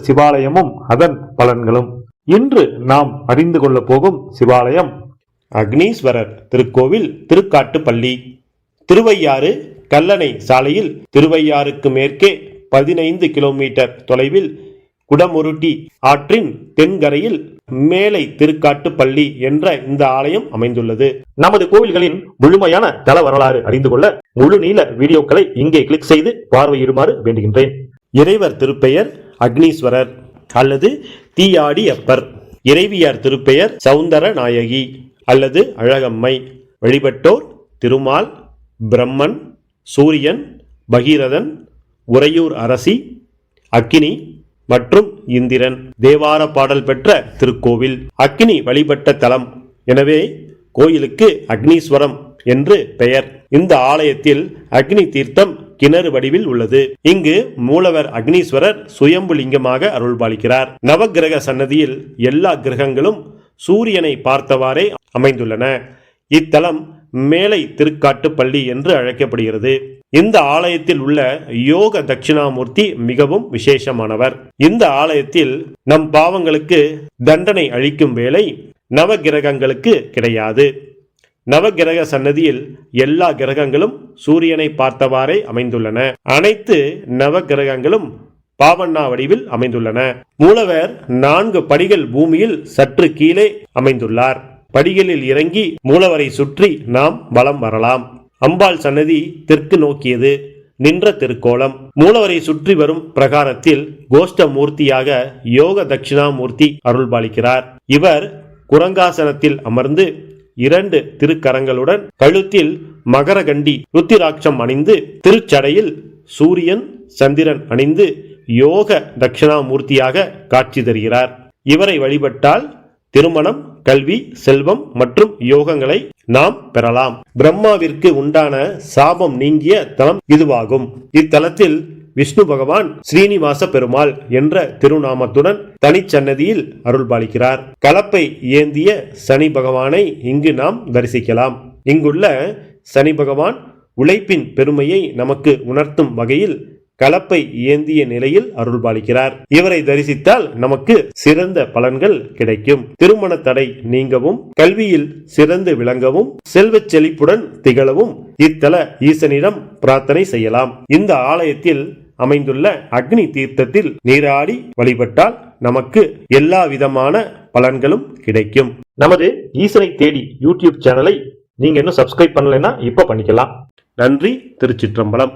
சிவாலயமும் அதன் பலன்களும். இன்று நாம் அறிந்து கொள்ள போகும் சிவாலயம் அக்னீஸ்வரர் திருக்கோவில், திருக்காட்டுப்பள்ளி, திருவையாறு கல்லணை சாலையில் திருவையாறுக்கு மேற்கே 15 கிலோமீட்டர் தொலைவில் குடமுருட்டி ஆற்றின் தென்கரையில் மேலை திருக்காட்டுப்பள்ளி என்ற இந்த ஆலயம் அமைந்துள்ளது. நமது கோவில்களின் முழுமையான தல வரலாறு அறிந்து கொள்ள முழு நீள வீடியோக்களை இங்கே கிளிக் செய்து பார்வையிடுமாறு வேண்டுகின்றேன். இறைவர் திருப்பெயர் அக்னீஸ்வரர் அல்லது தீயாடி அப்பர். இறைவியார் திருப்பெயர் சௌந்தர நாயகி அல்லது அழகம்மை. வழிபட்டோர் திருமால், பிரம்மன், சூரியன், பகீரதன், உறையூர் அரசி, அக்கினி மற்றும் இந்திரன். தேவார பாடல் பெற்ற திருக்கோவில், அக்கினி வழிபட்ட தலம். எனவே கோயிலுக்கு அக்னீஸ்வரம் என்று பெயர். இந்த ஆலயத்தில் அக்னி தீர்த்தம் கிணறு வடிவில் உள்ளது. இங்கு மூலவர் அக்னீஸ்வரர் சுயம்பு லிங்கமாக அருள்பாலிக்கிறார். நவகிரக சன்னதியில் எல்லா கிரகங்களும் சூரியனை பார்த்தவாறே அமைந்துள்ளன. இத்தலம் மேலை திருக்காட்டுப்பள்ளி என்று அழைக்கப்படுகிறது. இந்த ஆலயத்தில் உள்ள யோக தட்சிணாமூர்த்தி மிகவும் விசேஷமானவர். இந்த ஆலயத்தில் நம் பாவங்களுக்கு தண்டனை அளிக்கும் வேலை நவகிரகங்களுக்கு கிடையாது. நவகிரக சன்னதியில் எல்லா கிரகங்களும் சூரியனை பார்த்தவாறே அமைந்துள்ளன. அனைத்து நவகிரகங்களும் பாவண்ணா வடிவில் அமைந்துள்ளன. மூலவர் 4 படிகள் பூமியில் சற்று கீழே அமைந்துள்ளார். படிகளில் இறங்கி மூலவரை சுற்றி நாம் வலம் வரலாம். அம்பாள் சன்னதி தெற்கு நோக்கியது. நின்ற திருக்கோலம். மூலவரை சுற்றி வரும் பிரகாரத்தில் கோஷ்ட மூர்த்தியாக யோக தட்சிணாமூர்த்தி அருள்பாலிக்கிறார். இவர் குரங்காசனத்தில் அமர்ந்து 2 திருக்கரங்களுடன் கழுத்தில் மகரகண்டி ருத்திராட்சம் அணிந்து திருச்சடையில் சூரியன் சந்திரன் அணிந்து யோக தட்சிணாமூர்த்தியாக காட்சி தருகிறார். இவரை வழிபட்டால் திருமணம், கல்வி, செல்வம் மற்றும் யோகங்களை நாம் பெறலாம். பிரம்மாவிற்கு உண்டான சாபம் நீங்கிய தலம் இதுவாகும். இத்தலத்தில் விஷ்ணு பகவான் ஸ்ரீனிவாச பெருமாள் என்ற திருநாமத்துடன் தனிச்சன்னதியில் அருள்பாலிக்கிறார். கலப்பை ஏந்திய சனி பகவானை இங்கு நாம் தரிசிக்கலாம். இங்குள்ள சனி பகவான் உழைப்பின் பெருமையை நமக்கு உணர்த்தும் வகையில் கலப்பை ஏந்திய நிலையில் அருள்பாலிக்கிறார். இவரை தரிசித்தால் நமக்கு சிறந்த பலன்கள் கிடைக்கும். திருமண தடை நீங்கவும், கல்வியில் சிறந்து விளங்கவும், செல்வச் செழிப்புடன் திகழவும் இத்தல ஈசனிடம் பிரார்த்தனை செய்யலாம். இந்த ஆலயத்தில் அமைந்துள்ள அக்னி தீர்த்தத்தில் நீராடி வழிபட்டால் நமக்கு எல்லா விதமான பலன்களும் கிடைக்கும். நமது ஈசனை தேடி யூடியூப் சேனலை நீங்க இன்னும் சப்ஸ்கிரைப் பண்ணலைன்னா இப்ப பண்ணிக்கலாம். நன்றி. திருச்சிற்றம்பலம்.